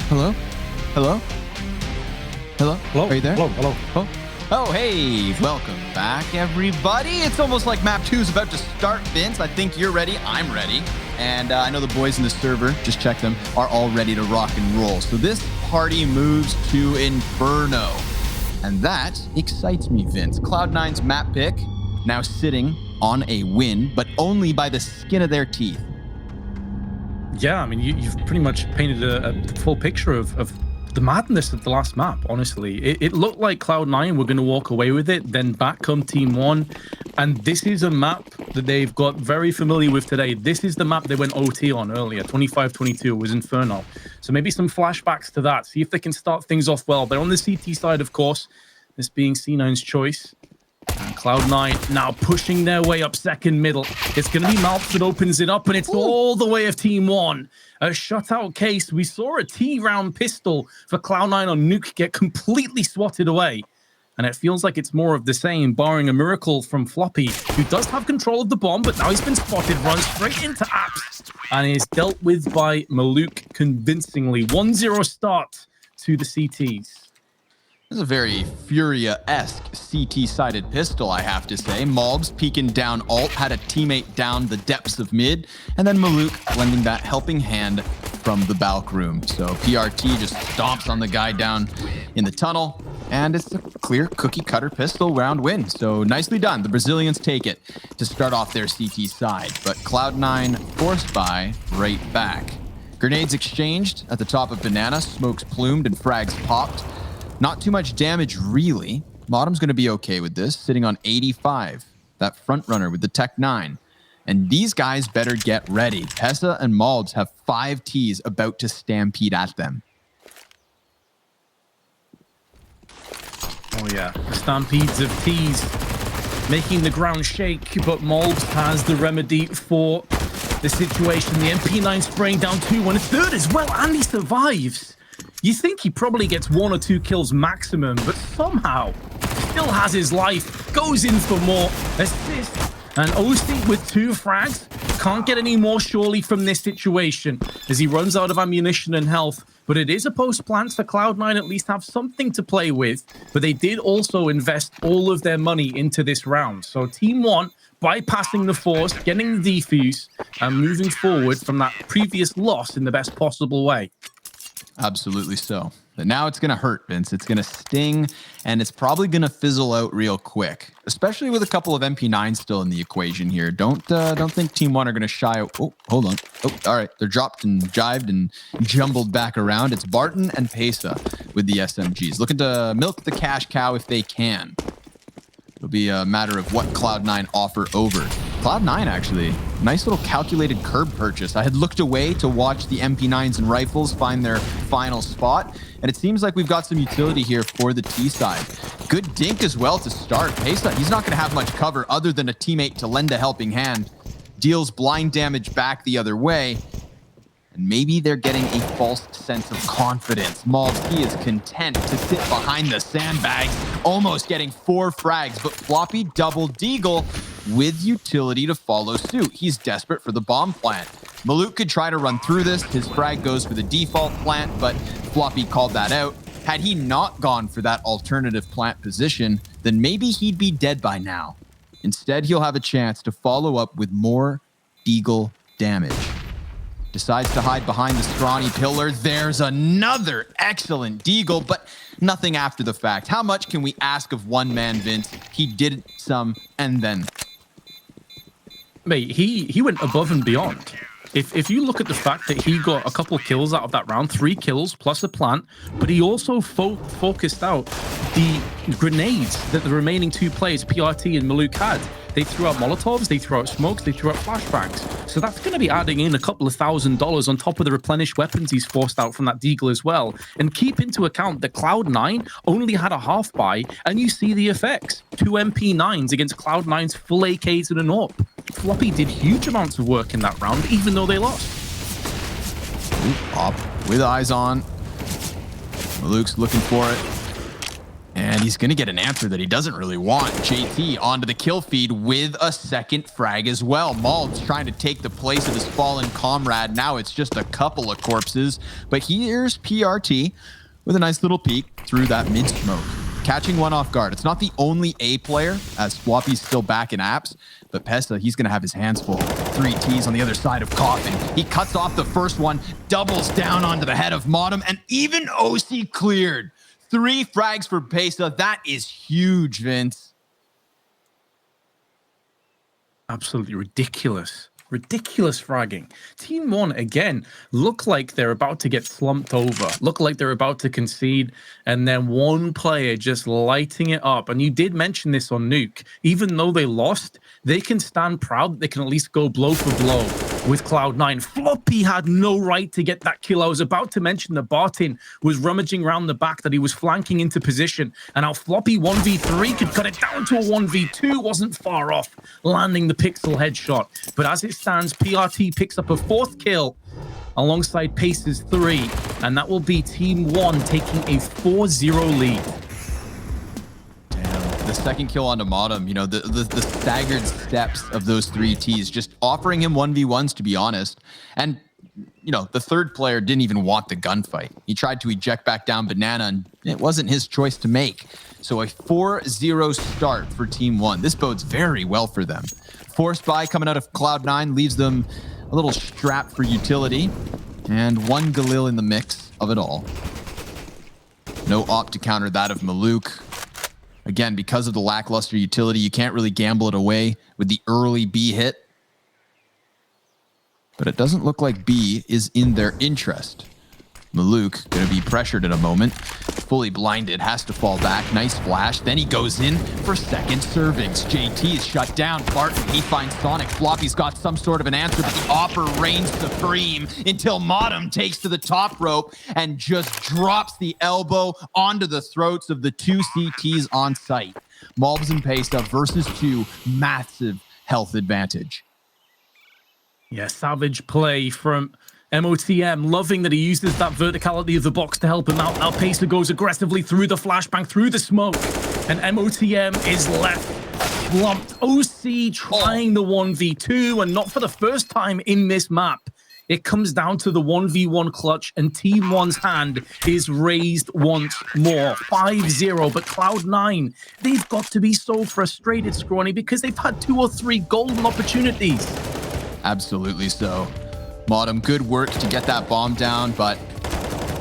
Hello? Hello? Hello? Hello? Are you there? Hello? Hello? Oh, hey, welcome back, everybody. It's almost like map 2 is about to start, Vince. I think you're ready. I'm ready. And I know the boys in the server, just check them, are all ready to rock and roll. So this party moves to Inferno. And that excites me, Vince. Cloud9's map pick now sitting on a win, but only by the skin of their teeth. Yeah, I mean, you've pretty much painted a full picture of the madness of the last map, honestly. It looked like Cloud9 were going to walk away with it, then back come TeamOne. And this is a map that they've got very familiar with today. This is the map they went OT on earlier, 25-22, was Inferno. So maybe some flashbacks to that, see if they can start things off well. But on the CT side, of course, this being C9's choice. And Cloud9 now pushing their way up second middle. It's going to be Malps that opens it up, and it's all the way of TeamOne. A shutout case. We saw a T-round pistol for Cloud9 on Nuke get completely swatted away. And it feels like it's more of the same, barring a miracle from Floppy, who does have control of the bomb, but now he's been spotted, runs straight into Apps, and is dealt with by Maluk convincingly. 1-0 start to the CTs. This is a very Furia-esque CT-sided pistol, I have to say. Malbs peeking down alt, had a teammate down the depths of mid, and then Maluk lending that helping hand from the Balk room. So PRT just stomps on the guy down in the tunnel, and it's a clear cookie-cutter pistol round win. So nicely done. The Brazilians take it to start off their CT side, but Cloud9 forced by right back. Grenades exchanged at the top of Banana, smokes plumed, and frags popped. Not too much damage, really. Modem's going to be okay with this, sitting on 85. That front runner with the Tech 9. And these guys better get ready. Pesa and Malbs have 5 Ts about to stampede at them. Oh yeah, the stampedes of T's making the ground shake, but Malbs has the remedy for the situation. The MP9 spraying down 2 on a third as well, and he survives. You think he probably gets 1 or 2 kills maximum, but somehow still has his life, goes in for more, assist, and OC with 2 frags. Can't get any more surely from this situation as he runs out of ammunition and health. But it is a post-plant for Cloud9, at least have something to play with. But they did also invest all of their money into this round. So TeamOne bypassing the force, getting the defuse, and moving forward from that previous loss in the best possible way. Absolutely so. But now it's going to hurt, Vince. It's going to sting, and it's probably going to fizzle out real quick, especially with a couple of MP9s still in the equation here. Don't think TeamOne are going to shy out. Oh, hold on. Oh, all right. They're dropped and jived and jumbled back around. It's Barton and Pesa with the SMGs, looking to milk the cash cow if they can. It'll be a matter of what Cloud9 offer over. Cloud9, actually, nice little calculated curb purchase. I had looked away to watch the MP9s and rifles find their final spot, and it seems like we've got some utility here for the T side. Good dink as well to start. Pesa, he's not going to have much cover other than a teammate to lend a helping hand. Deals blind damage back the other way. And maybe they're getting a false sense of confidence. Malbs, he is content to sit behind the sandbags, almost getting 4 frags, but Floppy double deagle with utility to follow suit. He's desperate for the bomb plant. Maluk could try to run through this. His frag goes for the default plant, but Floppy called that out. Had he not gone for that alternative plant position, then maybe he'd be dead by now. Instead, he'll have a chance to follow up with more deagle damage. Decides to hide behind the scrawny pillar. There's another excellent deagle, but nothing after the fact. How much can we ask of one man, Vince? He did some, and then. Mate, he went above and beyond. If you look at the fact that he got a couple kills out of that round, 3 kills plus a plant, but he also focused out the grenades that the remaining 2 players, PRT and Maluk, had. They threw out Molotovs, they threw out smokes, they threw out flashbangs. So that's going to be adding in a couple of $1,000 on top of the replenished weapons he's forced out from that deagle as well. And keep into account that Cloud9 only had a half buy, and you see the effects. 2 MP9s against Cloud9's full AKs and an AWP. Floppy did huge amounts of work in that round, even though they lost. Up with eyes on. Maluk's looking for it. And he's going to get an answer that he doesn't really want. JT onto the kill feed with a second frag as well. Malb's trying to take the place of his fallen comrade. Now it's just a couple of corpses. But here's PRT with a nice little peek through that mid-smoke. Catching one off guard. It's not the only A player, as Floppy's still back in apps. But Pesta, he's going to have his hands full. 3 Ts on the other side of Coffin. He cuts off the first one, doubles down onto the head of Modem, and even OC cleared. 3 frags for Pesta. That is huge, Vince. Absolutely ridiculous. Ridiculous fragging. TeamOne, again, look like they're about to get slumped over. Look like they're about to concede. And then one player just lighting it up. And you did mention this on Nuke. Even though they lost, they can stand proud that they can at least go blow for blow with Cloud9. Floppy had no right to get that kill. I was about to mention that Bartin was rummaging around the back, that he was flanking into position. And now Floppy 1v3 could cut it down to a 1v2. Wasn't far off, landing the pixel headshot. But as it stands, PRT picks up a 4th kill alongside Pace's 3. And that will be TeamOne taking a 4-0 lead. The second kill onto Modem, you know, the staggered steps of those 3 Ts, just offering him 1v1s, to be honest. And, you know, the third player didn't even want the gunfight. He tried to eject back down Banana, and it wasn't his choice to make. So a 4-0 start for TeamOne. This bodes very well for them. Force buy coming out of Cloud9 leaves them a little strapped for utility. And 1 Galil in the mix of it all. No op to counter that of Maluk. Again, because of the lackluster utility, you can't really gamble it away with the early B hit. But it doesn't look like B is in their interest. Maluk going to be pressured in a moment. Fully blinded, has to fall back. Nice flash. Then he goes in for second servings. JT is shut down. Barton, he finds Sonic. Floppy's got some sort of an answer, but the Opper reigns supreme until Modem takes to the top rope and just drops the elbow onto the throats of the 2 CTs on site. Malbs and Pesta versus 2, massive health advantage. Yeah, savage play from MOTM, loving that he uses that verticality of the box to help him out. Now Pacer goes aggressively through the flashbang, through the smoke, and MOTM is left slumped. OC trying the 1v2, and not for the first time in this map. It comes down to the 1v1 clutch, and TeamOne's hand is raised once more. 5-0, but Cloud9, they've got to be so frustrated, Scrawny, because they've had 2 or 3 golden opportunities. Absolutely so. Modem, good work to get that bomb down, but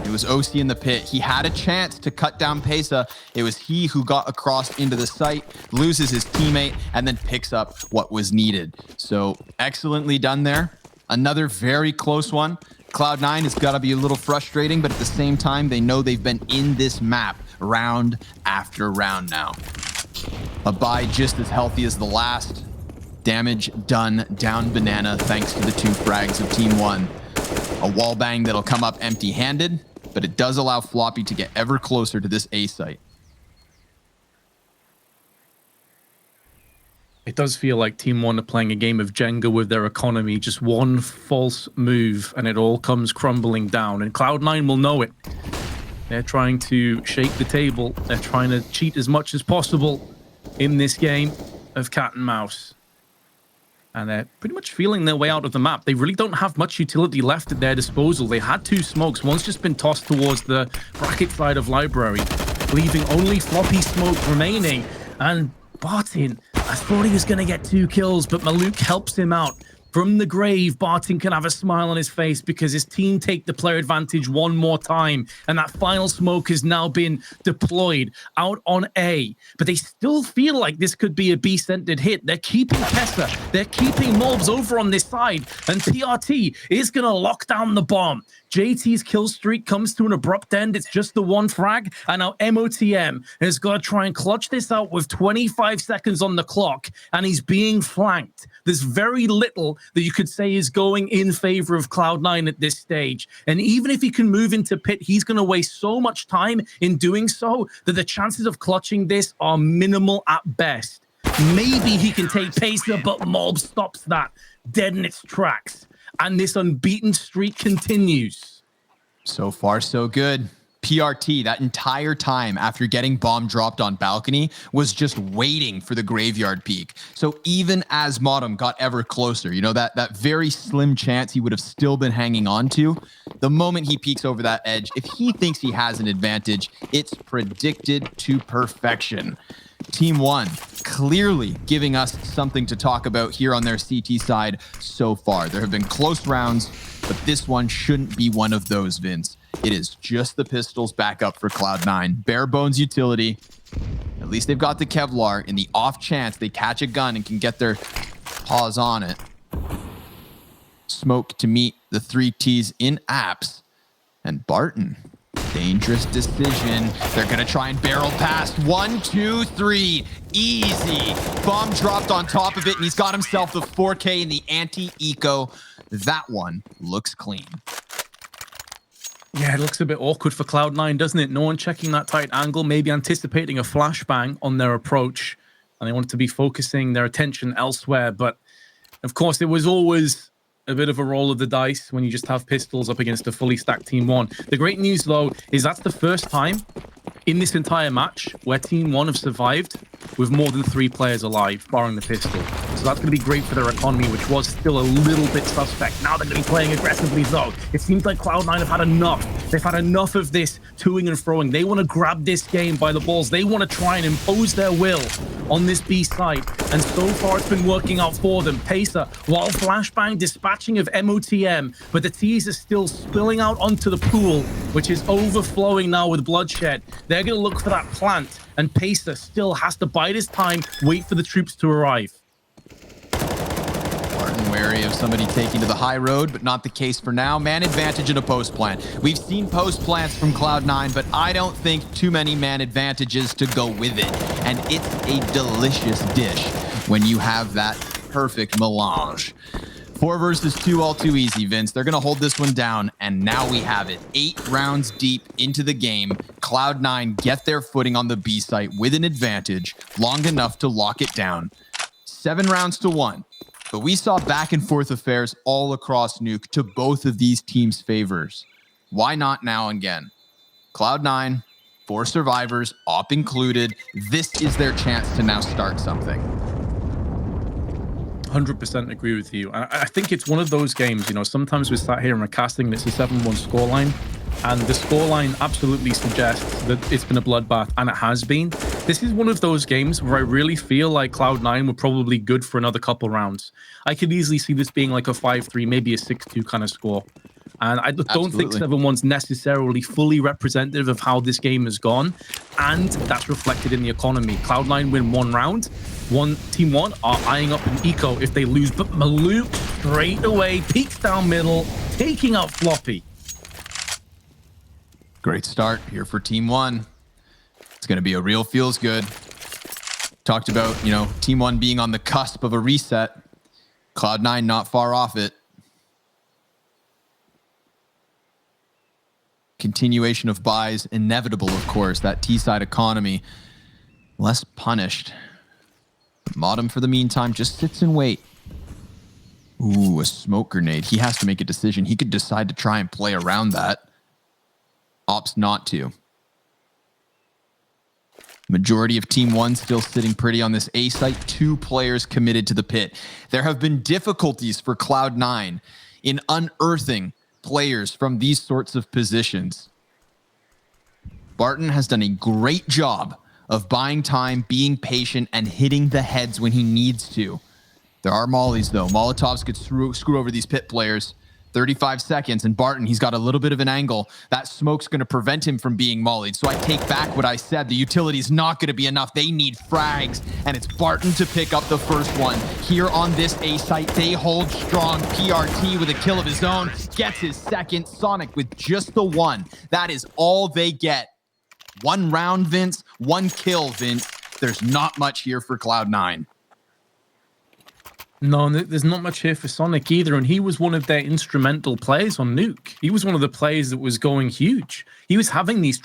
it was OC in the pit. He had a chance to cut down Pesa. It was he who got across into the site, loses his teammate, and then picks up what was needed. So excellently done there. Another very close one. Cloud9 has got to be a little frustrating, but at the same time, they know they've been in this map round after round now. A buy just as healthy as the last. Damage done down Banana thanks to the 2 frags of TeamOne. A wall bang that'll come up empty-handed, but it does allow Floppy to get ever closer to this A site. It does feel like TeamOne are playing a game of Jenga with their economy. Just one false move and it all comes crumbling down. And Cloud9 will know it. They're trying to shake the table. They're trying to cheat as much as possible in this game of cat and mouse. And they're pretty much feeling their way out of the map. They really don't have much utility left at their disposal. They had 2 smokes. One's just been tossed towards the bracket side of Library, leaving only Floppy smoke remaining. And Bartin, I thought he was going to get 2 kills, but Maluk helps him out. From the grave, Barton can have a smile on his face because his team take the player advantage one more time. And that final smoke has now been deployed out on A. But they still feel like this could be a B-centered hit. They're keeping Kessa. They're keeping Mobs over on this side. And PRT is going to lock down the bomb. JT's kill streak comes to an abrupt end. It's just the 1 frag. And now MOTM has got to try and clutch this out with 25 seconds on the clock. And he's being flanked. There's very little that you could say is going in favor of Cloud9 at this stage. And even if he can move into pit, he's going to waste so much time in doing so that the chances of clutching this are minimal at best. Maybe he can take Pacer, but Mob stops that dead in its tracks. And this unbeaten streak continues. So far, so good. PRT that entire time after getting bomb dropped on balcony was just waiting for the graveyard peak. So even as Modem got ever closer, you know, that very slim chance he would have still been hanging on to, the moment he peeks over that edge, if he thinks he has an advantage, it's predicted to perfection. TeamOne clearly giving us something to talk about here on their CT side so far. There have been close rounds, but this one shouldn't be one of those, Vince. It is just the pistols back up for Cloud9. Bare bones utility. At least they've got the Kevlar in the off chance they catch a gun and can get their paws on it. Smoke to meet the 3Ts in apps. And Barton, dangerous decision. They're going to try and barrel past. 1, 2, 3. Easy. Bomb dropped on top of it, and he's got himself the 4K in the anti-eco. That one looks clean. Yeah, it looks a bit awkward for Cloud9, doesn't it? No one checking that tight angle, maybe anticipating a flashbang on their approach, and they wanted to be focusing their attention elsewhere. But, of course, it was always a bit of a roll of the dice when you just have pistols up against a fully stacked TeamOne. The great news, though, is that's the first time in this entire match where TeamOne have survived with more than 3 players alive, barring the pistol. So that's going to be great for their economy, which was still a little bit suspect. Now they're going to be playing aggressively, though. It seems like Cloud9 have had enough. They've had enough of this toing and froing. They want to grab this game by the balls. They want to try and impose their will on this B site. And so far, it's been working out for them. Pacer, while flashbang, dispatching of MOTM, but the T's are still spilling out onto the pool, which is overflowing now with bloodshed. They're going to look for that plant, and Pacer still has to bide his time, wait for the troops to arrive. Martin wary of somebody taking to the high road, but not the case for now. Man advantage in a post plant. We've seen post plants from Cloud9, but I don't think too many man advantages to go with it. And it's a delicious dish when you have that perfect melange. 4 versus 2, all too easy, Vince. They're going to hold this one down, and now we have it. 8 rounds deep into the game. Cloud9 get their footing on the B site with an advantage, long enough to lock it down. 7 rounds to 1. But we saw back and forth affairs all across Nuke to both of these teams' favors. Why not now again? Cloud9, 4 survivors, op included. This is their chance to now start something. 100% agree with you. I think it's one of those games, you know, sometimes we sat here and we're casting and it's a 7-1 scoreline, and the scoreline absolutely suggests that it's been a bloodbath, and it has been. This is one of those games where I really feel like Cloud9 were probably good for another couple rounds. I could easily see this being like a 5-3, maybe a 6-2 kind of score. And I don't think 7-1's necessarily fully representative of how this game has gone. And that's reflected in the economy. Cloud9 win 1 round. TeamOne are eyeing up an eco if they lose. But Maluk straight away peeks down middle, taking out Floppy. Great start here for TeamOne. It's going to be a real feels good. Talked about, you know, TeamOne being on the cusp of a reset. Cloud9 not far off it. Continuation of buys, inevitable, of course. That T-side economy, less punished. Modem, for the meantime, just sits and wait. Ooh, a smoke grenade. He has to make a decision. He could decide to try and play around that. Opts not to. Majority of TeamOne still sitting pretty on this A site. 2 players committed to the pit. There have been difficulties for Cloud9 in unearthing players from these sorts of positions. Barton has done a great job of buying time, being patient, and hitting the heads when he needs to. There are mollies, though. Molotovs could screw over these pit players. 35 seconds, and Barton, he's got a little bit of an angle. That smoke's going to prevent him from being mollied. So I take back what I said. The utility's not going to be enough. They need frags, and it's Barton to pick up the first one. Here on this A site, they hold strong. PRT with a kill of his own, gets his second. Sonic with just the 1. That is all they get. 1 round, Vince. 1 kill, Vince. There's not much here for Cloud9. No, there's not much here for Sonic either, and he was one of their instrumental players on Nuke. He was one of the players that was going huge. He was having these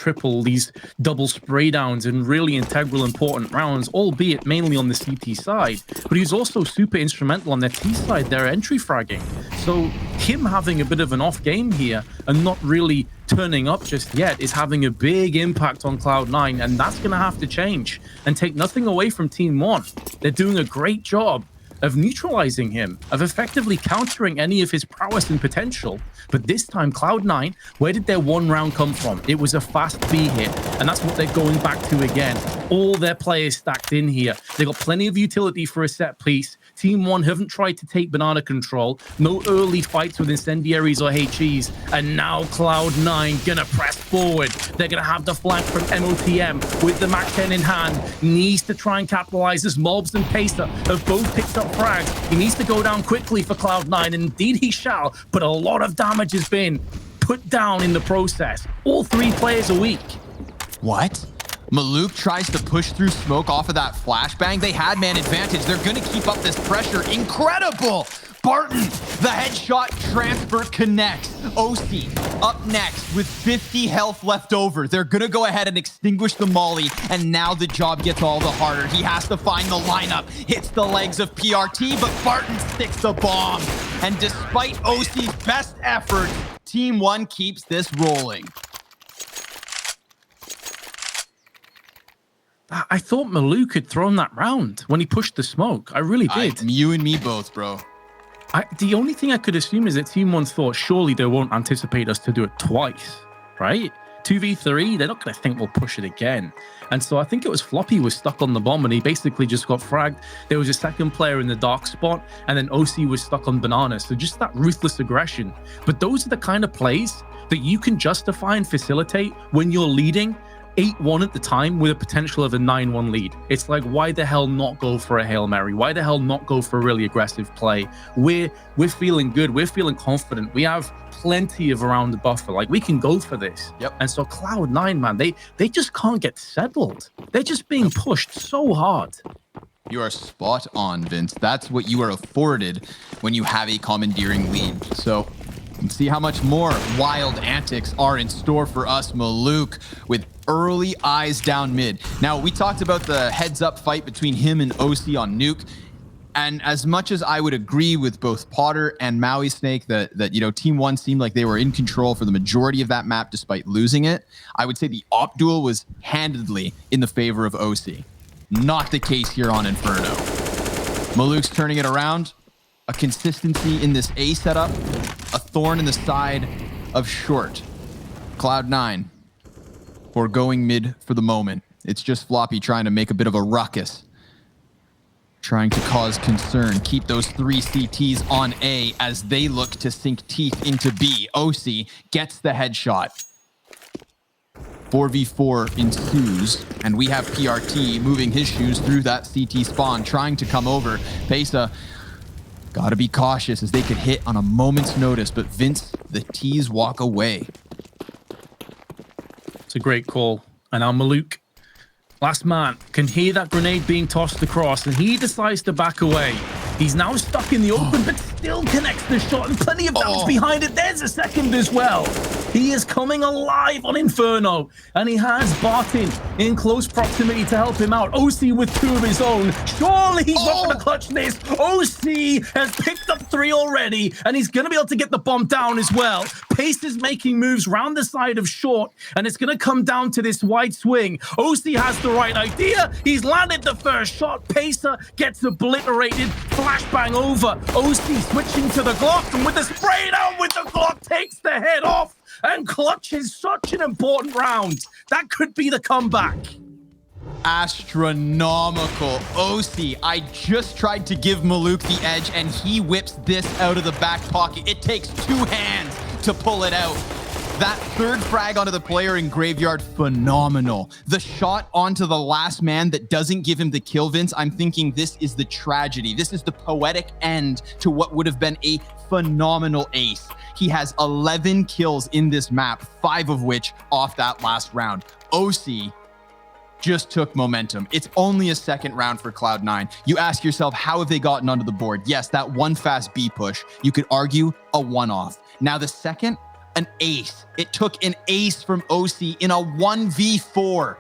double spray downs in really integral, important rounds, albeit mainly on the CT side. But he was also super instrumental on their T side, their entry fragging. So him having a bit of an off game here and not really turning up just yet is having a big impact on Cloud9, and that's going to have to change. And take nothing away from TeamOne. They're doing a great job of neutralizing him, of effectively countering any of his prowess and potential. But this time, Cloud9, where did their one round come from? It was a fast B hit, and that's what they're going back to again. All their players stacked in here. They got plenty of utility for a set piece. TeamOne haven't tried to take banana control. No early fights with incendiaries or HEs. And now Cloud9 gonna press forward. They're gonna have the flank from MOTM with the MAC-10 in hand. Needs to try and capitalize as Mobs and Pacer have both picked up frags. He needs to go down quickly for Cloud9, and indeed he shall, but a lot of damage has been put down in the process. All 3 players are weak. What? Maluk tries to push through smoke off of that flashbang. They had man advantage. They're going to keep up this pressure. Incredible! Barton, the headshot transfer connects. OC up next with 50 health left over. They're going to go ahead and extinguish the molly, and now the job gets all the harder. He has to find the lineup, hits the legs of PRT, but Barton sticks the bomb. And despite OC's best effort, TeamOne keeps this rolling. I thought Maluk had thrown that round when he pushed the smoke. I really did. You and me both, bro. The only thing I could assume is that TeamOne thought, surely they won't anticipate us to do it twice, right? 2v3, they're not going to think we'll push it again. And so I think it was Floppy was stuck on the bomb, and he basically just got fragged. There was a second player in the dark spot, and then OC was stuck on banana. So just that ruthless aggression. But those are the kind of plays that you can justify and facilitate when you're leading 8-1 at the time with a potential of a 9-1 lead. It's like, why the hell not go for a Hail Mary? Why the hell not go for a really aggressive play? We're feeling good. We're feeling confident. We have plenty of around the buffer. Like, we can go for this. Yep. And so Cloud9, man, they just can't get settled. They're just being pushed so hard. You are spot on, Vince. That's what you are afforded when you have a commandeering lead. So let's see how much more wild antics are in store for us. Maluk with early eyes down mid. Now, we talked about the heads-up fight between him and OC on Nuke. And as much as I would agree with both Potter and Maui Snake that TeamOne seemed like they were in control for the majority of that map despite losing it, I would say the op duel was handedly in the favor of OC. Not the case here on Inferno. Maluk's turning it around. A consistency in this A setup. A thorn in the side of short. Cloud9 foregoing mid for the moment. It's just Floppy trying to make a bit of a ruckus. Trying to cause concern. Keep those 3 CTs on A as they look to sink teeth into B. OC gets the headshot. 4v4 ensues, and we have PRT moving his shoes through that CT spawn, trying to come over. Pesa gotta be cautious as they could hit on a moment's notice, but Vince, the T's walk away. It's a great call. And now Maluk, last man, can hear that grenade being tossed across, and he decides to back away. He's now stuck in the open, but still connects the shot, and plenty of damage behind it. There's a second as well. He is coming alive on Inferno, and he has Barton in close proximity to help him out. OC with 2 of his own. Surely he's not going to clutch this. OC has picked up 3 already, and he's going to be able to get the bomb down as well. Pace is making moves round the side of short, and it's going to come down to this wide swing. OC has the right idea. He's landed the first shot. Pacer gets obliterated. Flashbang over. OC switching to the Glock, and with the spray down with the Glock, takes the head off and clutches such an important round. That could be the comeback. Astronomical. OC, I just tried to give Maluk the edge, and he whips this out of the back pocket. It takes 2 hands to pull it out. That 3rd frag onto the player in Graveyard, phenomenal. The shot onto the last man that doesn't give him the kill, Vince, I'm thinking this is the tragedy. This is the poetic end to what would have been a phenomenal ace. He has 11 kills in this map, 5 of which off that last round. OC just took momentum. It's only a second round for Cloud9. You ask yourself, how have they gotten onto the board? Yes, that one fast B push, you could argue a one-off. Now the second, an ace. It took an ace from OC in a 1v4.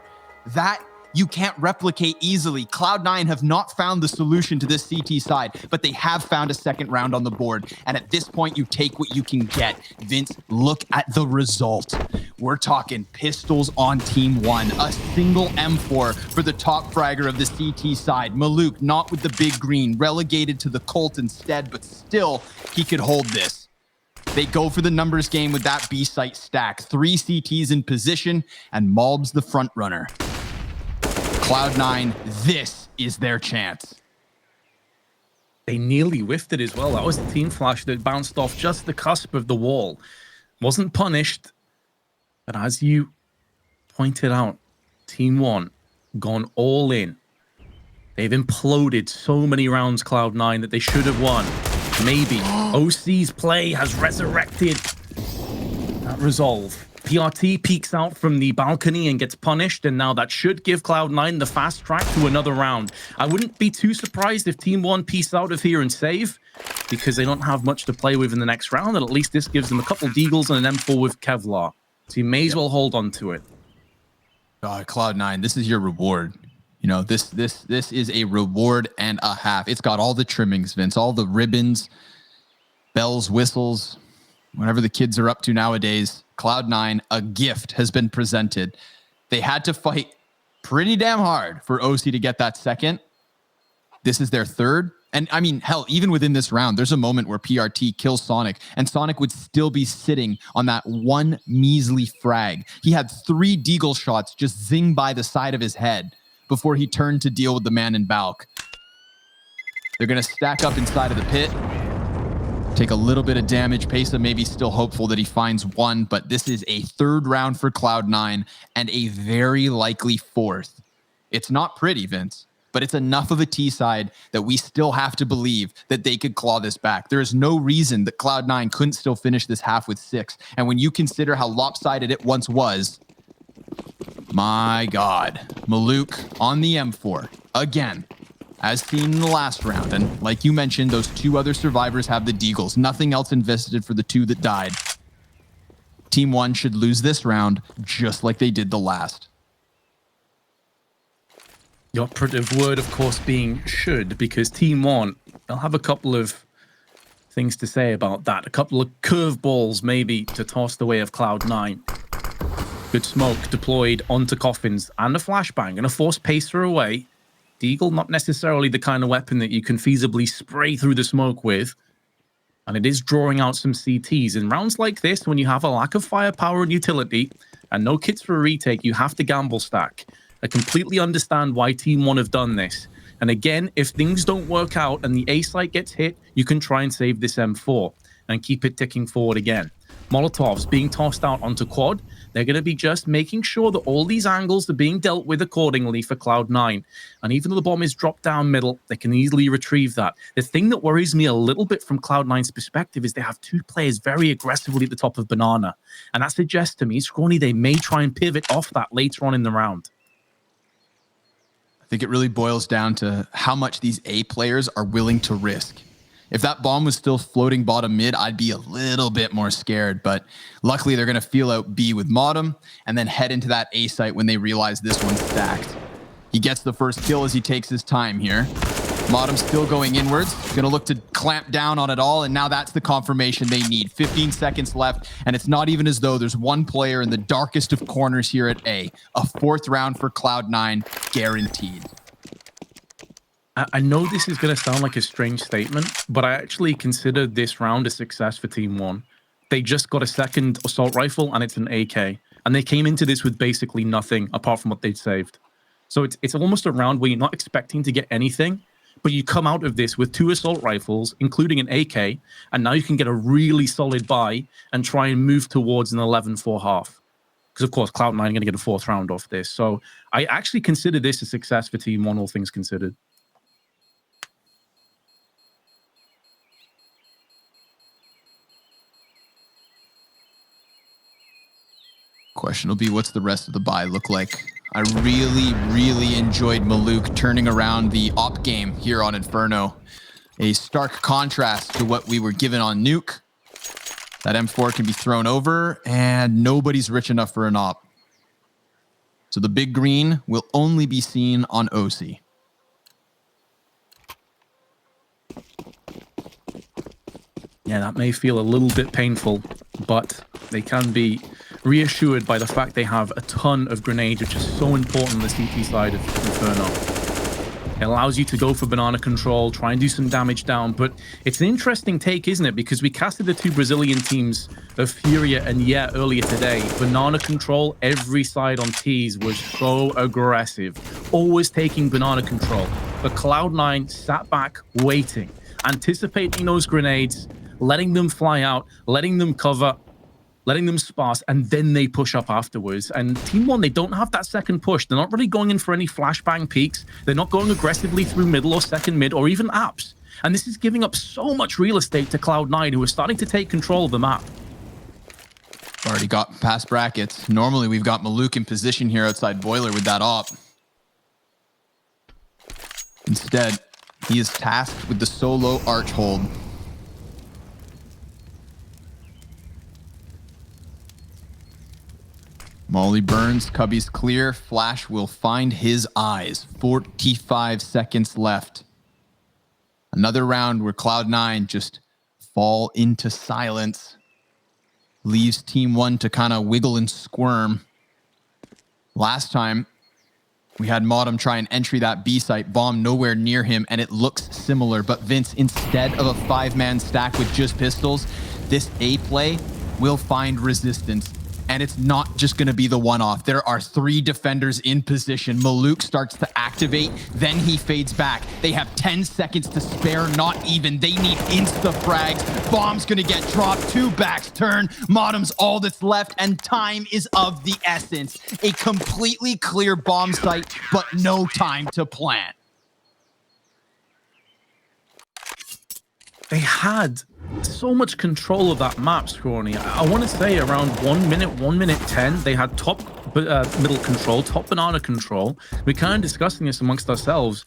That you can't replicate easily. Cloud9 have not found the solution to this CT side, but they have found a second round on the board. And at this point, you take what you can get. Vince, look at the result. We're talking pistols on TeamOne, a single M4 for the top fragger of the CT side. Maluk, not with the big green, relegated to the Colt instead, but still, he could hold this. They go for the numbers game with that B site stack. 3 CTs in position, and Malb's the front runner. Cloud9, this is their chance. They nearly whiffed it as well. That was the team flash that bounced off just the cusp of the wall. Wasn't punished. But as you pointed out, TeamOne gone all in. They've imploded so many rounds, Cloud9, that they should have won. Maybe. OC's play has resurrected that resolve. PRT peeks out from the balcony and gets punished, and now that should give Cloud9 the fast track to another round. I wouldn't be too surprised if TeamOne peace out of here and save, because they don't have much to play with in the next round, and at least this gives them a couple Deagles and an M4 with Kevlar. So you may as well hold on to it. Cloud9, this is your reward. You know, this is a reward and a half. It's got all the trimmings, Vince, all the ribbons, bells, whistles, whatever the kids are up to nowadays. Cloud9, a gift has been presented. They had to fight pretty damn hard for OC to get that second. This is their third. And I mean, hell, even within this round, there's a moment where PRT kills Sonic, and Sonic would still be sitting on that one measly frag. He had 3 Deagle shots just zing by the side of his head before he turned to deal with the man in Balk. They're going to stack up inside of the pit. Take a little bit of damage. Pesa maybe still hopeful that he finds one, but this is a third round for Cloud9 and a very likely fourth. It's not pretty, Vince, but it's enough of a T side that we still have to believe that they could claw this back. There is no reason that Cloud9 couldn't still finish this half with 6. And when you consider how lopsided it once was, my God, Maluk on the M4 again. As seen in the last round, and like you mentioned, those 2 other survivors have the Deagles. Nothing else invested for the 2 that died. TeamOne should lose this round just like they did the last. The operative word, of course, being should, because TeamOne, they'll have a couple of things to say about that. A couple of curveballs maybe to toss the way of Cloud9. Good smoke deployed onto coffins and a flashbang and a force pacer away. Deagle, not necessarily the kind of weapon that you can feasibly spray through the smoke with. And it is drawing out some CTs. In rounds like this, when you have a lack of firepower and utility, and no kits for a retake, you have to gamble stack. I completely understand why TeamOne have done this. And again, if things don't work out and the A site gets hit, you can try and save this M4 and keep it ticking forward again. Molotovs being tossed out onto quad. They're going to be just making sure that all these angles are being dealt with accordingly for Cloud9. And even though the bomb is dropped down middle, they can easily retrieve that. The thing that worries me a little bit from Cloud9's perspective is they have 2 players very aggressively at the top of Banana. And that suggests to me, Scrawny, they may try and pivot off that later on in the round. I think it really boils down to how much these A players are willing to risk. If that bomb was still floating bottom mid, I'd be a little bit more scared. But luckily, they're going to feel out B with Modem and then head into that A site when they realize this one's stacked. He gets the first kill as he takes his time here. Modem still going inwards. Going to look to clamp down on it all. And now that's the confirmation they need. 15 seconds left. And it's not even as though there's one player in the darkest of corners here at A. A 4th round for Cloud9, guaranteed. I know this is going to sound like a strange statement, but I actually consider this round a success for TeamOne. They just got a second assault rifle, and it's an AK. And they came into this with basically nothing apart from what they'd saved. So it's almost a round where you're not expecting to get anything, but you come out of this with 2 assault rifles, including an AK, and now you can get a really solid buy and try and move towards an 11-4 half. Because, of course, Cloud9 are going to get a 4th round off this. So I actually consider this a success for TeamOne, all things considered. Question will be, what's the rest of the buy look like? I really enjoyed Maluk turning around the op game here on Inferno. A stark contrast to what we were given on Nuke. That M4 can be thrown over, and nobody's rich enough for an op. So the big green will only be seen on OC. Yeah, that may feel a little bit painful, but they can be reassured by the fact they have a ton of grenades, which is so important on the CT side of Inferno. It allows you to go for banana control, try and do some damage down, but it's an interesting take, isn't it? Because we casted the two Brazilian teams of Furia and Yeah earlier today. Banana control, every side on T's was so aggressive, always taking banana control. But Cloud9 sat back, waiting, anticipating those grenades, letting them fly out, letting them cover, letting them sparse, and then they push up afterwards. And TeamOne, they don't have that second push. They're not really going in for any flashbang peaks. They're not going aggressively through middle or second mid or even apps. And this is giving up so much real estate to Cloud9, who are starting to take control of the map. Already got past brackets. Normally, we've got Maluk in position here outside Boiler with that op. Instead, he is tasked with the solo arch hold. Molly burns, Cubby's clear. Flash will find his eyes. 45 seconds left. Another round where Cloud9 just fall into silence. Leaves TeamOne to kind of wiggle and squirm. Last time, we had Modem try and entry that B site, bomb nowhere near him, and it looks similar. But Vince, instead of a 5-man stack with just pistols, this A play will find resistance. And it's not just going to be the one-off. There are 3 defenders in position. Maluk starts to activate, then he fades back. They have 10 seconds to spare, not even. They need insta-frags. Bomb's going to get dropped. 2 backs turn. Modem's all that's left, and time is of the essence. A completely clear bomb site, but no time to plant. They had so much control of that map, Scrawny. I want to say around 1 minute 10, they had top middle control, top banana control. We're kind of discussing this amongst ourselves.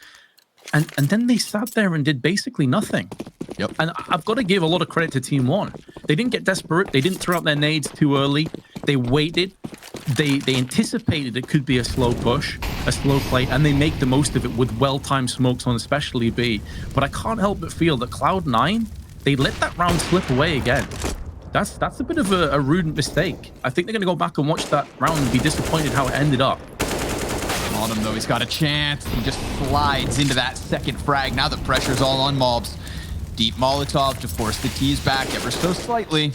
And then they sat there and did basically nothing. Yep. And I've got to give a lot of credit to TeamOne. They didn't get desperate. They didn't throw out their nades too early. They waited. They anticipated it could be a slow push, a slow play, and they make the most of it with well-timed smokes on especially B. But I can't help but feel that Cloud9, they let that round slip away again. That's a bit of a rude mistake. I think they're going to go back and watch that round and be disappointed how it ended up. Modem, though, he's got a chance. He just slides into that second frag. Now the pressure's all on Mobs. Deep Molotov to force the T's back ever so slightly.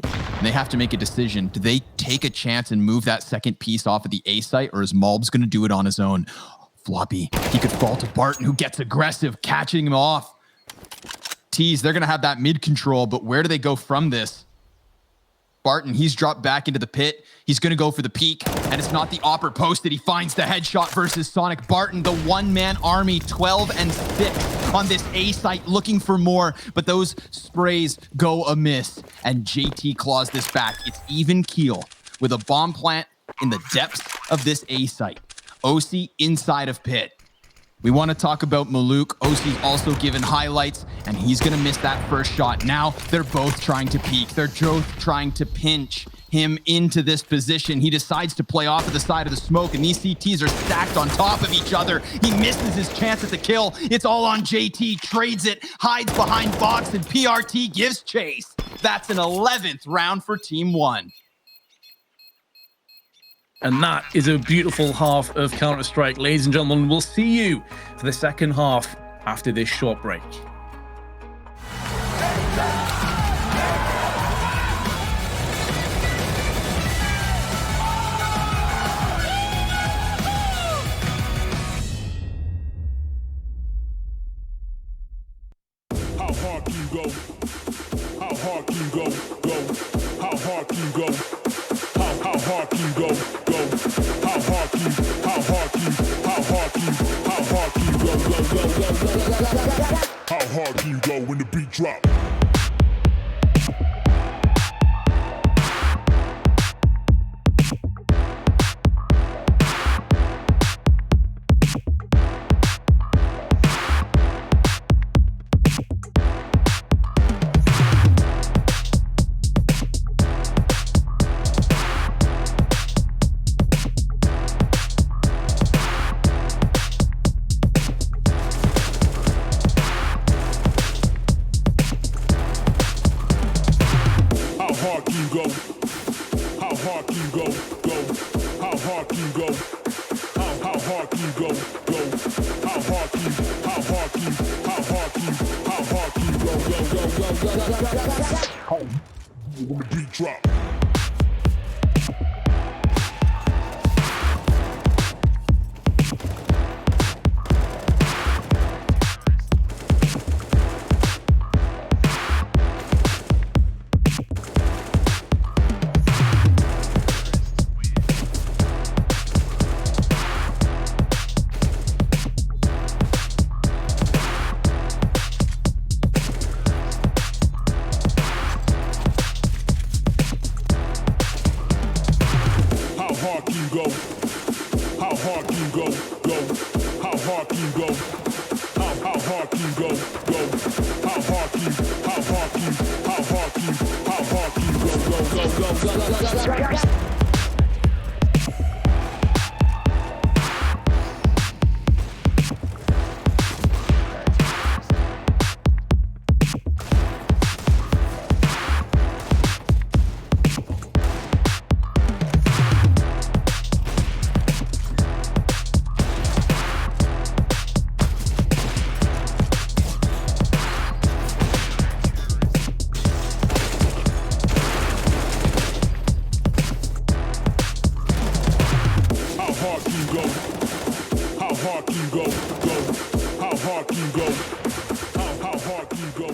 And they have to make a decision. Do they take a chance and move that second piece off of the A site, or is Mobs going to do it on his own? Floppy, he could fall to Barton, who gets aggressive, catching him off. T's, they're going to have that mid control, but where do they go from this? Barton, he's dropped back into the pit. He's going to go for the peak, and it's not the opper post that he finds the headshot versus Sonic. Barton, the one-man army, 12 and 6 on this A site, looking for more, but those sprays go amiss, and JT claws this back. It's even keel with a bomb plant in the depths of this A site. OC inside of pit. We want to talk about Maluk. OC's also given highlights, and he's going to miss that first shot. Now they're both trying to peek. They're both trying to pinch him into this position. He decides to play off of the side of the smoke, and these CTs are stacked on top of each other. He misses his chance at the kill. It's all on JT, trades it, hides behind box, and PRT gives chase. That's an 11th round for TeamOne. And that is a beautiful half of Counter-Strike. Ladies and gentlemen, we'll see you for the second half after this short break. How hard can you go? How hard can you go? How hard can you go? How hard can you go? How hard can you go? How hard can you go when the beat drop? go? How hard can you go? How hard can you go? How hard can you go? How hard can you? How hard can you? How hard can you? How hard can you go? When the beat drop. How hard can you go? How hard can you go? How hard can you go? How hard can you go? How hard can you? How hard can you? How hard can you? How hard can you go? How hard can you go? How hard can you go? How hard can you go? How hard can you go?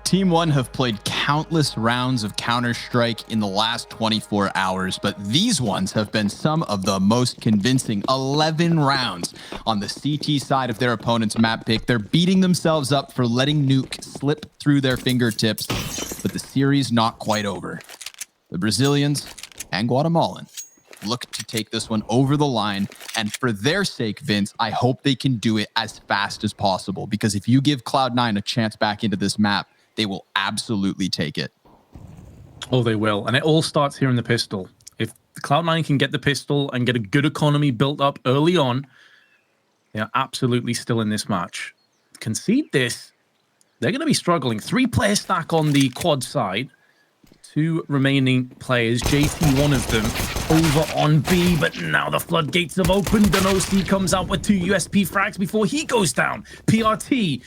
TeamOne have played countless rounds of Counter-Strike in the last 24 hours, but these ones have been some of the most convincing. 11 rounds on the CT side of their opponent's map pick. They're beating themselves up for letting Nuke slip through their fingertips, but the series not quite over. The Brazilians and Guatemalan look to take this one over the line, and for their sake, Vince, I hope they can do it as fast as possible, because if you give Cloud9 a chance back into this map, they will absolutely take it. Oh, they will. And it all starts here in the pistol. If Cloud9 can get the pistol and get a good economy built up early on, they are absolutely still in this match. Concede this, they're going to be struggling. 3-player stack on the quad side. 2 remaining players, JT one of them, over on B, but now the floodgates have opened and OC comes out with 2 USP frags before he goes down. PRT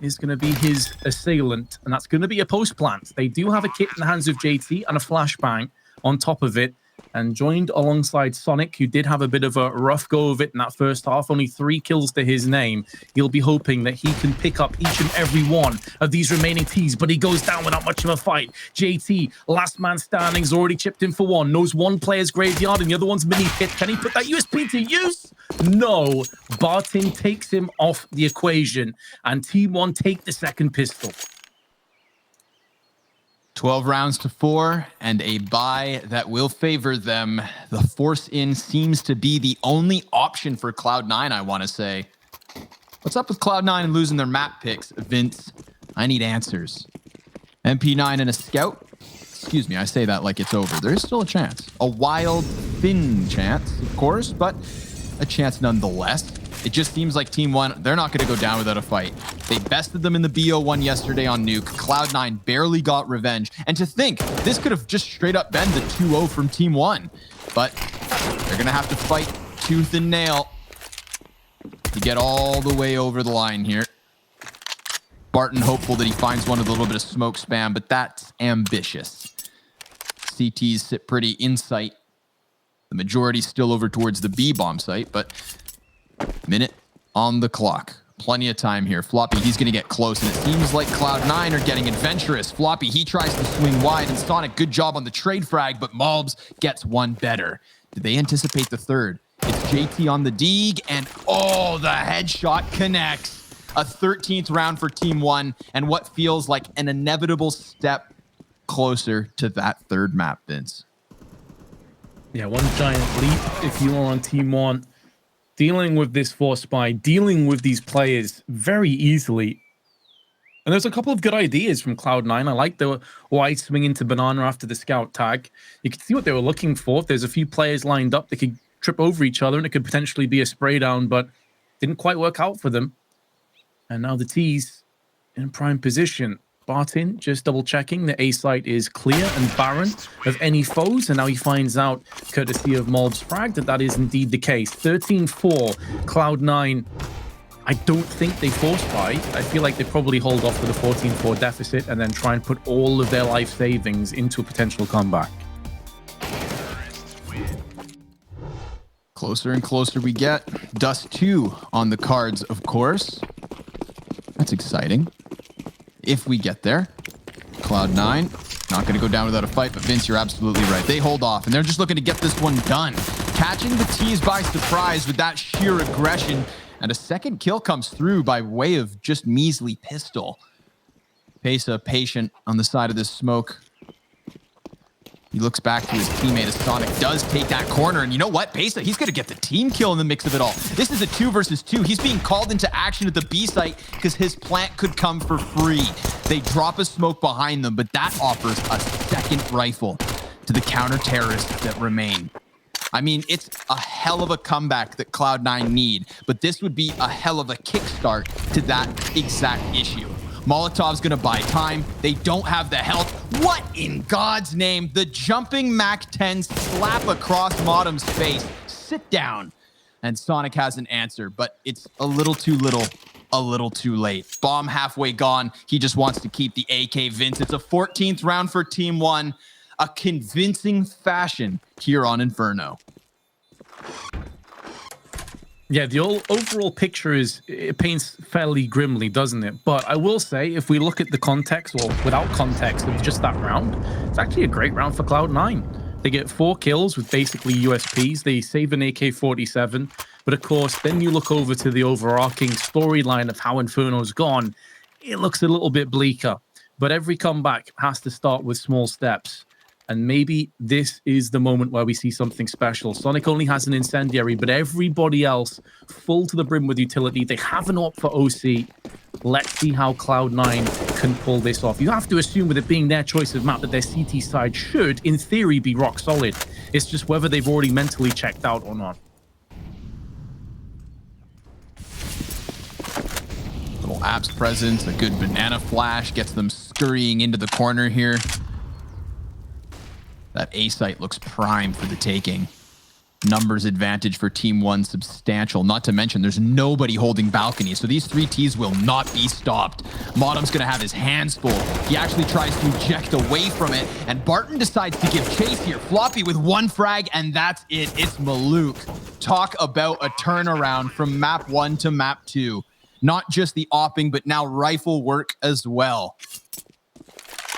is going to be his assailant, and that's going to be a post plant. They do have a kit in the hands of JT and a flashbang on top of it, and joined alongside Sonic, who did have a bit of a rough go of it in that first half, only 3 kills to his name. He'll be hoping that he can pick up each and every one of these remaining Ts, but he goes down without much of a fight. JT, last man standing, has already chipped in for 1, knows one player's graveyard and the other one's mini pit. Can he put that USP to use? No. Bartin takes him off the equation, and TeamOne take the second pistol. 12 rounds to 4 and a bye that will favor them. The force in seems to be the only option for Cloud9, I want to say. What's up with Cloud9 and losing their map picks, Vince? I need answers. MP9 and a scout? Excuse me, I say that like it's over. There's still a chance. A wild, thin chance, of course, but a chance nonetheless. It just seems like TeamOne, they're not going to go down without a fight. They bested them in the BO1 yesterday on Nuke. Cloud9 barely got revenge. And to think, this could have just straight up been the 2-0 from TeamOne. But they're going to have to fight tooth and nail to get all the way over the line here. Barton hopeful that he finds one with a little bit of smoke spam, but that's ambitious. CTs sit pretty in sight. The majority still over towards the B bomb site, but minute on the clock. Plenty of time here. Floppy, he's going to get close, and it seems like Cloud9 are getting adventurous. Floppy, he tries to swing wide, and Sonic, good job on the trade frag, but Malbs gets one better. Did they anticipate the third? It's JT on the Deeg, and oh, the headshot connects. A 13th round for TeamOne, and what feels like an inevitable step closer to that third map, Vince. Yeah, one giant leap if you are on TeamOne. Dealing with this force spy, dealing with these players very easily. And there's a couple of good ideas from Cloud9. I like the wide swing into banana after the scout tag. You can see what they were looking for. There's a few players lined up. They could trip over each other, and it could potentially be a spray down, but didn't quite work out for them. And now the T's in prime position. Bartin just double checking the A site is clear and barren of any foes, and now he finds out, courtesy of Molb's frag, that is indeed the case. 13-4, Cloud9. I don't think they force buy. I feel like they probably hold off with a 14-4 deficit and then try and put all of their life savings into a potential comeback. Closer and closer we get. Dust 2 on the cards, of course. That's exciting. If we get there. Cloud9, not going to go down without a fight, but Vince, you're absolutely right. They hold off, and they're just looking to get this one done. Catching the T's by surprise with that sheer aggression, and a second kill comes through by way of just measly pistol. Pesa patient on the side of this smoke. He looks back to his teammate as Sonic does take that corner. And you know what? Pesa, he's going to get the team kill in the mix of it all. This is a 2 versus 2. He's being called into action at the B site because his plant could come for free. They drop a smoke behind them, but that offers a second rifle to the counter-terrorists that remain. I mean, it's a hell of a comeback that Cloud9 need, but this would be a hell of a kickstart to that exact issue. Molotov's gonna buy time. They don't have the health. What in God's name? The jumping MAC-10 slap across Modem's face. Sit down. And Sonic has an answer, but it's a little too little, a little too late. Bomb halfway gone. He just wants to keep the AK Vince. It's a 14th round for Team1. A convincing fashion here on Inferno. Yeah, the overall picture it paints fairly grimly, doesn't it? But I will say, if we look at the context, or without context of just that round, it's actually a great round for Cloud9. They get 4 kills with basically USPs. They save an AK-47. But of course, then you look over to the overarching storyline of how Inferno's gone. It looks a little bit bleaker. But every comeback has to start with small steps. And maybe this is the moment where we see something special. Sonic only has an incendiary, but everybody else full to the brim with utility. They have an op for OC. Let's see how Cloud9 can pull this off. You have to assume, with it being their choice of map, that their CT side should, in theory, be rock solid. It's just whether they've already mentally checked out or not. Little apps presence, a good banana flash gets them scurrying into the corner here. That A site looks prime for the taking. Numbers advantage for Team1 substantial. Not to mention, there's nobody holding balcony, so these 3 Ts will not be stopped. Modem's going to have his hands full. He actually tries to eject away from it, and Barton decides to give chase here. Floppy with 1 frag, and that's it. It's Maluk. Talk about a turnaround from map 1 to map 2. Not just the opping, but now rifle work as well.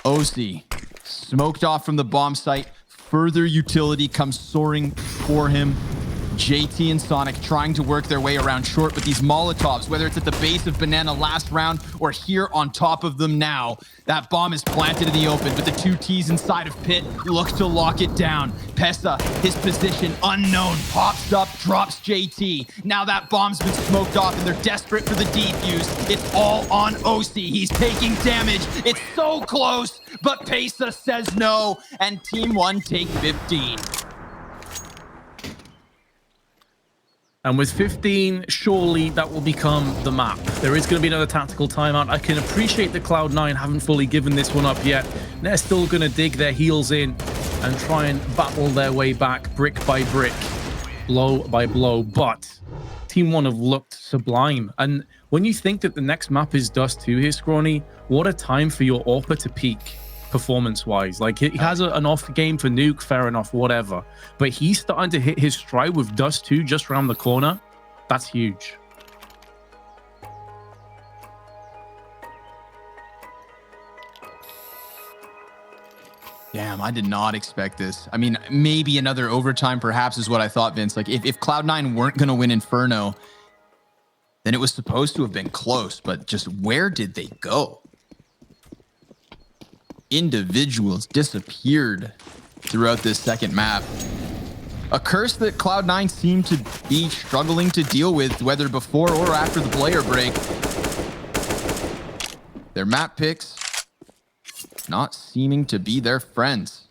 OC. Smoked off from the bomb site. Further utility comes soaring for him. JT and Sonic trying to work their way around short with these Molotovs, whether it's at the base of Banana last round or here on top of them now. That bomb is planted in the open, but the 2 Ts inside of Pit look to lock it down. Pesa, his position unknown, pops up, drops JT. Now that bomb's been smoked off and they're desperate for the defuse. It's all on OC. He's taking damage. It's so close, but Pesa says no, and Team1 take 15. And with 15, surely that will become the map. There is going to be another tactical timeout. I can appreciate that Cloud9 haven't fully given this one up yet. They're still going to dig their heels in and try and battle their way back brick by brick, blow by blow. But Team1 have looked sublime. And when you think that the next map is Dust 2 here, Scrawny, what a time for your AWPer to peak. Performance-wise, like he has an off game for Nuke, fair enough, whatever, but he's starting to hit his stride with Dust 2 just around the corner. That's huge. Damn, I did not expect this. I mean, maybe another overtime perhaps is what I thought, Vince. Like if Cloud9 weren't going to win Inferno, then it was supposed to have been close, but just where did they go? Individuals disappeared throughout this second map. A curse that Cloud9 seemed to be struggling to deal with, whether before or after the player break. Their map picks not seeming to be their friends.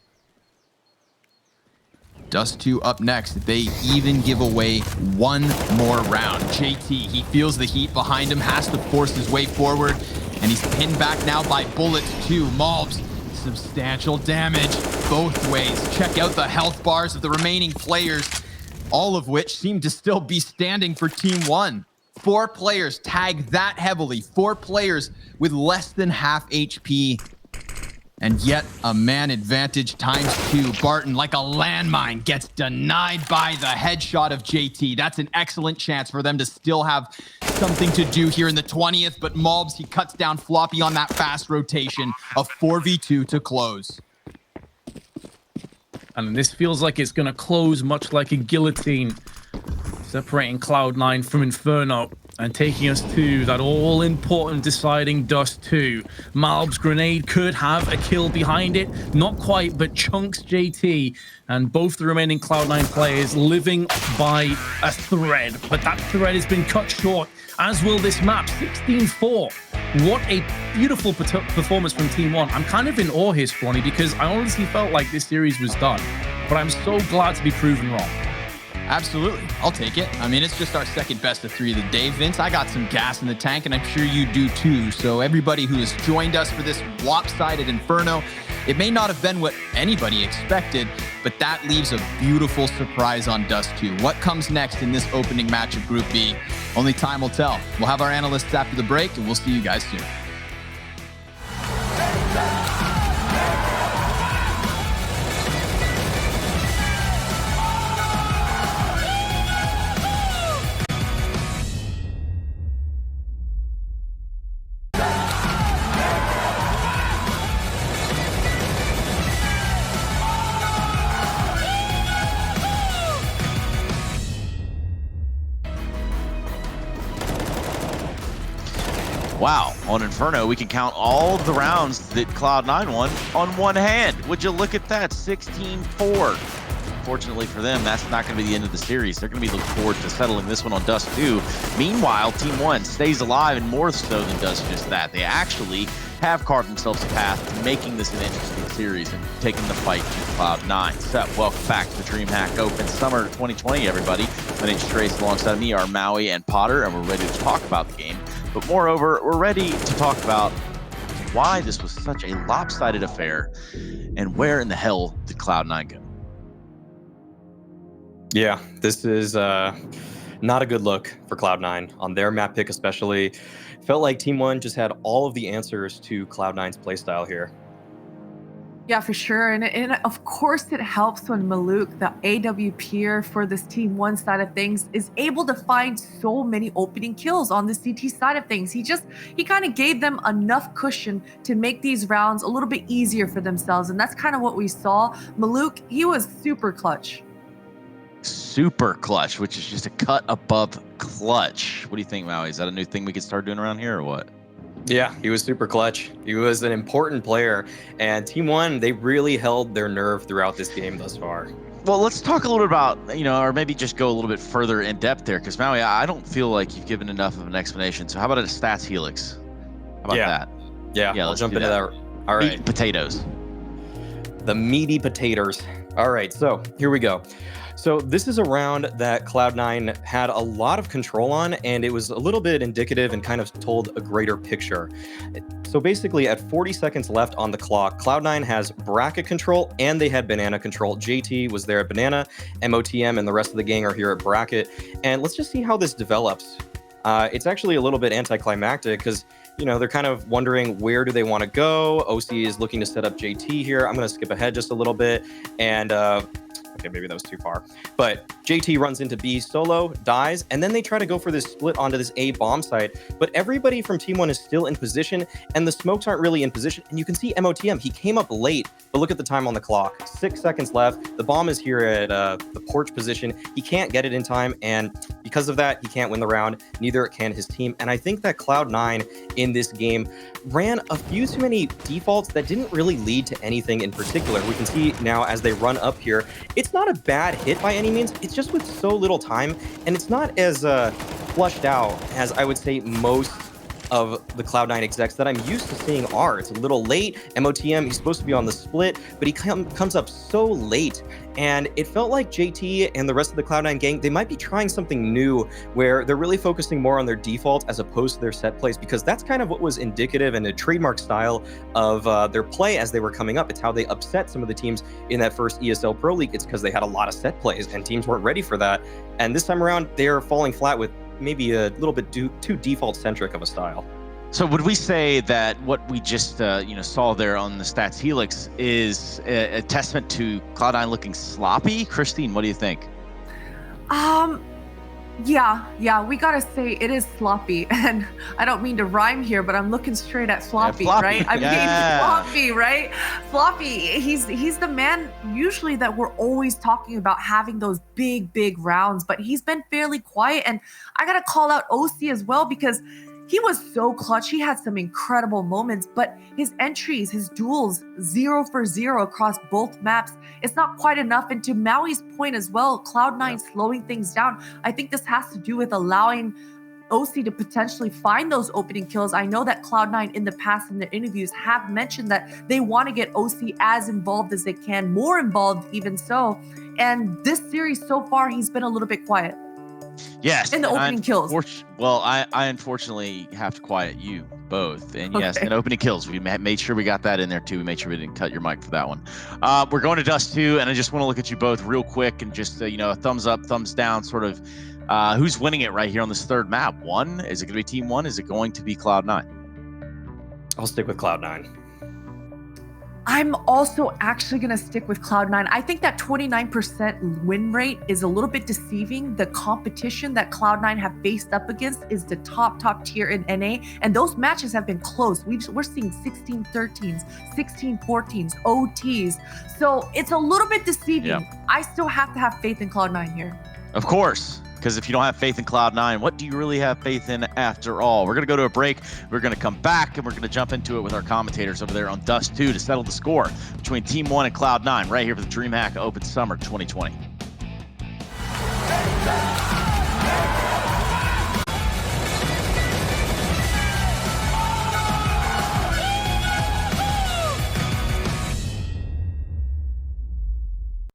Dust 2 up next. They even give away one more round. JT, he feels the heat behind him, has to force his way forward, and he's pinned back now by bullets too. Malbs, substantial damage both ways. Check out the health bars of the remaining players, all of which seem to still be standing for TeamOne. 4 players tagged that heavily, 4 players with less than half HP. And yet a man advantage ×2. Barton, like a landmine, gets denied by the headshot of JT. That's an excellent chance for them to still have something to do here in the 20th. But Malbs, he cuts down Floppy on that fast rotation. A 4v2 to close. And this feels like it's going to close much like a guillotine, separating Cloud9 from Inferno and taking us to that all-important deciding Dust 2. Malb's grenade could have a kill behind it. Not quite, but chunks JT. And both the remaining Cloud9 players living by a thread. But that thread has been cut short, as will this map. 16-4. What a beautiful performance from TeamOne. I'm kind of in awe here, Spawny, because I honestly felt like this series was done. But I'm so glad to be proven wrong. Absolutely. I'll take it. I mean, it's just our second best of 3 of the day, Vince. I got some gas in the tank, and I'm sure you do too. So everybody who has joined us for this lopsided Inferno, it may not have been what anybody expected, but that leaves a beautiful surprise on Dust 2. What comes next in this opening match of Group B? Only time will tell. We'll have our analysts after the break, and we'll see you guys soon. Wow, on Inferno, we can count all of the rounds that Cloud9 won on one hand. Would you look at that? 16-4. Fortunately for them, that's not going to be the end of the series. They're going to be looking forward to settling this one on Dust 2. Meanwhile, TeamOne stays alive, and more so than does just that. They actually have carved themselves a path to making this an interesting series and taking the fight to Cloud9. So, welcome back to the DreamHack Open Summer 2020, everybody. My name's Trace. Alongside of me are Maui and Potter, and we're ready to talk about the game. But moreover, we're ready to talk about why this was such a lopsided affair and where in the hell did Cloud9 go? Yeah, this is not a good look for Cloud9 on their map pick especially. Felt like TeamOne just had all of the answers to Cloud9's playstyle here. Yeah, for sure. And of course it helps when Maluk, the AW peer for this TeamOne side of things, is able to find so many opening kills on the CT side of things. He kind of gave them enough cushion to make these rounds a little bit easier for themselves. And that's kind of what we saw. Maluk, he was super clutch. Super clutch, which is just a cut above clutch. What do you think, Maui? Is that a new thing we could start doing around here or what? Yeah, he was super clutch. He was an important player, and TeamOne, they really held their nerve throughout this game thus far. Well, let's talk a little bit about, or maybe just go a little bit further in depth there, because Maui, I don't feel like you've given enough of an explanation. So how about a stats helix? How about that? Yeah, I'll jump into that. All right. Meat and potatoes. The meaty potatoes. All right, so here we go. So this is a round that Cloud9 had a lot of control on, and it was a little bit indicative and kind of told a greater picture. So basically at 40 seconds left on the clock, Cloud9 has bracket control and they had banana control. JT was there at banana, MOTM and the rest of the gang are here at bracket. And let's just see how this develops. It's actually a little bit anticlimactic because they're kind of wondering where do they want to go. OC is looking to set up JT here. I'm going to skip ahead just a little bit. And okay, maybe that was too far. But JT runs into B solo, dies, and then they try to go for this split onto this A bomb site. But everybody from TeamOne is still in position, and the smokes aren't really in position. And you can see MOTM, he came up late, but look at the time on the clock. 6 seconds left. The bomb is here at the porch position. He can't get it in time, and because of that, he can't win the round. Neither can his team. And I think that Cloud9 in this game ran a few too many defaults that didn't really lead to anything in particular. We can see now as they run up here, it's not a bad hit by any means. It's just with so little time, and it's not as flushed out as I would say most of the Cloud9 execs that I'm used to seeing are. It's a little late. MOTM, he's supposed to be on the split, but he comes up so late. And it felt like JT and the rest of the Cloud9 gang, they might be trying something new where they're really focusing more on their default as opposed to their set plays, because that's kind of what was indicative and a trademark style of their play as they were coming up. It's how they upset some of the teams in that first ESL Pro League. It's because they had a lot of set plays and teams weren't ready for that. And this time around, they're falling flat with maybe a little bit too default-centric of a style. So would we say that what we just saw there on the stats helix is a testament to Cloud9 looking sloppy? Christine, what do you think? Yeah, we gotta say it is sloppy, and I don't mean to rhyme here, but I'm looking straight at Floppy, Floppy. right? I'm Yeah. getting Floppy, right? Floppy, he's the man usually that we're always talking about having those big rounds, but he's been fairly quiet, and I gotta call out OC as well because he was so clutch. He had some incredible moments, but his entries, his duels, 0 for 0 across both maps, it's not quite enough. And to Maui's point as well, Cloud9 slowing things down. I think this has to do with allowing OC to potentially find those opening kills. I know that Cloud9 in the past in their interviews have mentioned that they want to get OC as involved as they can, more involved even so. And this series so far, he's been a little bit quiet. Yes. In the opening kills. Well, I unfortunately have to quiet you both. And yes, Okay. in opening kills, we made sure we got that in there too. We made sure we didn't cut your mic for that one. We're going to Dust 2, and I just want to look at you both real quick and just, a thumbs up, thumbs down, sort of who's winning it right here on this third map. One, is it going to be Team1? Is it going to be Cloud9? I'll stick with Cloud9. I'm also actually going to stick with Cloud9. I think that 29% win rate is a little bit deceiving. The competition that Cloud9 have faced up against is the top tier in NA, and those matches have been close. We're seeing 16-13s, 16-14s, OTs. So it's a little bit deceiving. Yeah. I still have to have faith in Cloud9 here. Of course. Because if you don't have faith in Cloud9, what do you really have faith in after all? We're going to go to a break. We're going to come back, and we're going to jump into it with our commentators over there on Dust 2 to settle the score between TeamOne and Cloud9 right here for the DreamHack Open Summer 2020.